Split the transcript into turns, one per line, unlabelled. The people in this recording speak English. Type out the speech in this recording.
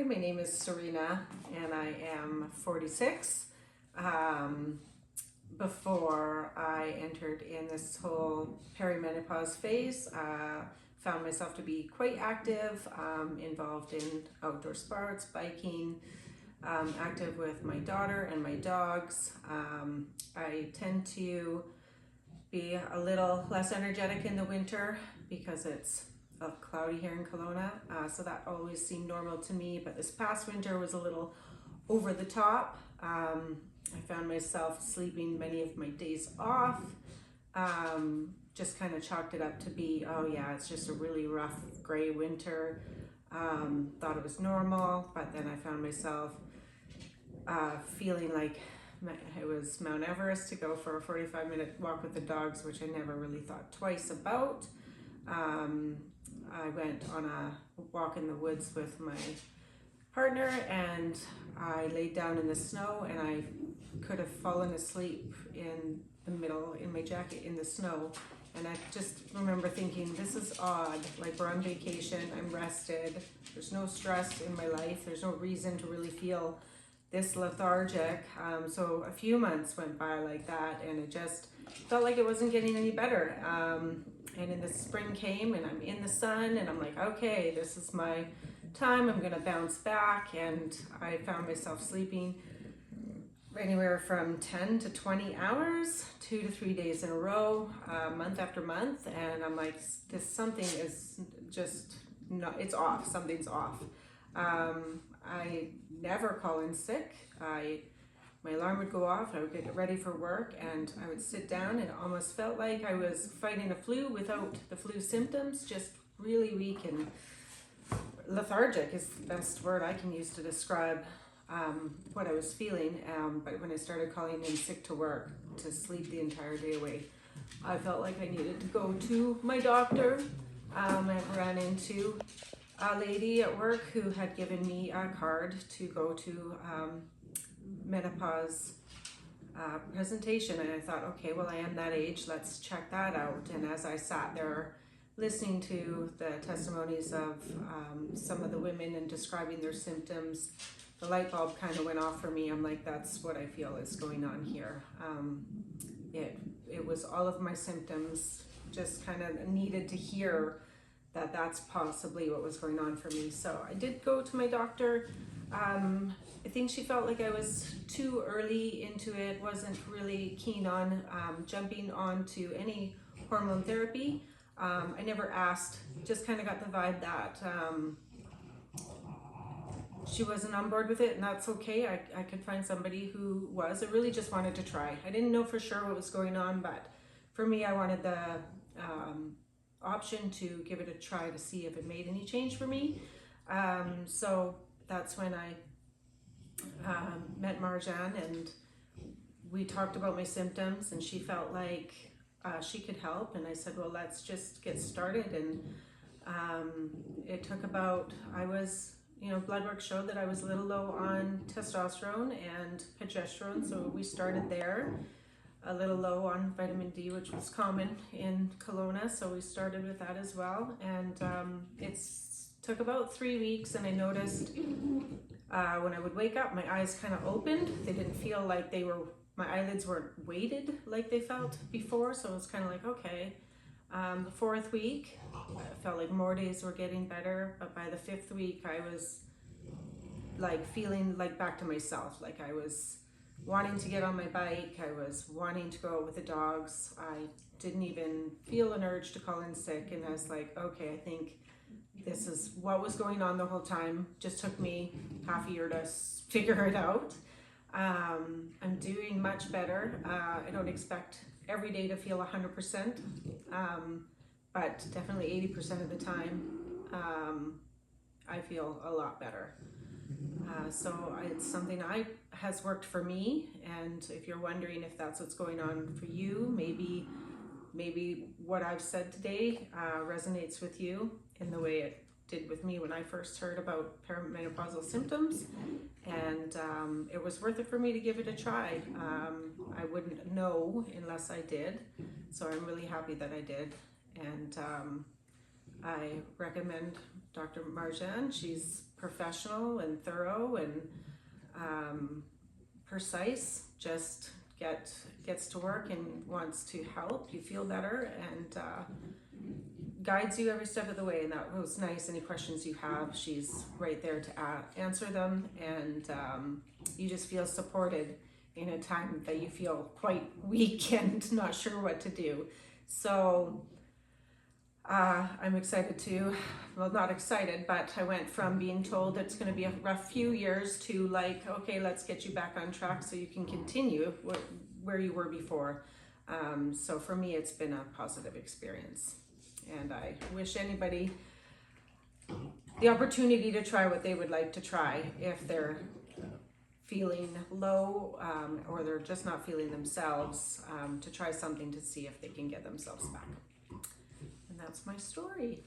Hi, my name is Serena and I am 46. Before I entered in this whole perimenopause phase, found myself to be quite active, involved in outdoor sports, biking, active with my daughter and my dogs. I tend to be a little less energetic in the winter because it's cloudy here in Kelowna, so that always seemed normal to me, but this past winter was a little over the top. I found myself sleeping many of my days off, just kind of chalked it up to be, oh yeah, it's just a really rough gray winter. Thought it was normal, but then I found myself feeling like it was Mount Everest to go for a 45-minute walk with the dogs, which I never really thought twice about. I went on a walk in the woods with my partner and I laid down in the snow and I could have fallen asleep in the middle in my jacket in the snow. And I just remember thinking, this is odd, like we're on vacation, I'm rested, there's no stress in my life, there's no reason to really feel this lethargic. So a few months went by like that and it just felt like it wasn't getting any better. And then the spring came and I'm in the sun and I'm like, okay, this is my time, I'm gonna bounce back. And I found myself sleeping anywhere from 10 to 20 hours, 2 to 3 days in a row, month after month. And I'm like, something is just not, it's off, something's off. I never call in sick. My alarm would go off, I would get ready for work and I would sit down and it almost felt like I was fighting a flu without the flu symptoms, just really weak and lethargic is the best word I can use to describe what I was feeling. But when I started calling in sick to work to sleep the entire day away, I felt like I needed to go to my doctor. I ran into a lady at work who had given me a card to go to menopause presentation, and I thought, okay, well, I am that age, let's check that out. And as I sat there listening to the testimonies of some of the women and describing their symptoms, the light bulb kind of went off for me. I'm like, that's what I feel is going on here. It was all of my symptoms, just kind of needed to hear that that's possibly what was going on for me. So I did go to my doctor. I think she felt like I was too early into it, wasn't really keen on jumping onto any hormone therapy. I never asked, just kind of got the vibe that she wasn't on board with it, and that's okay. I could find somebody who was. I really just wanted to try. I didn't know for sure what was going on, but for me, I wanted the option to give it a try to see if it made any change for me. So that's when I met Marjan and we talked about my symptoms and she felt like she could help, and I said, well, let's just get started. And it took about, blood work showed that I was a little low on testosterone and progesterone, so we started there. A little low on vitamin D, which was common in Kelowna, so we started with that as well. And it took about 3 weeks, and I noticed when I would wake up, my eyes kind of opened. They didn't feel like my eyelids weren't weighted like they felt before, so it was kind of like, okay. The 4th week, I felt like more days were getting better, but by the 5th week, I was like feeling like back to myself, like I was wanting to get on my bike, I was wanting to go out with the dogs. I didn't even feel an urge to call in sick, and I was like, okay, I think this is what was going on the whole time. Just took me half a year to figure it out. I'm doing much better. I don't expect every day to feel 100%, but definitely 80% of the time I feel a lot better. So it's something has worked for me, and if you're wondering if that's what's going on for you, maybe what I've said today resonates with you in the way it did with me when I first heard about perimenopausal symptoms, and it was worth it for me to give it a try. I wouldn't know unless I did, so I'm really happy that I did, and I recommend Dr. Marjan. She's professional and thorough and precise. Just gets to work and wants to help you feel better, and guides you every step of the way. And that was nice. Any questions you have, she's right there to answer them, and you just feel supported in a time that you feel quite weak and not sure what to do. So I'm excited to, well, not excited, but I went from being told it's going to be a rough few years to like, okay, let's get you back on track so you can continue where you were before. So for me, it's been a positive experience, and I wish anybody the opportunity to try what they would like to try if they're feeling low, or they're just not feeling themselves, to try something to see if they can get themselves back. And that's my story.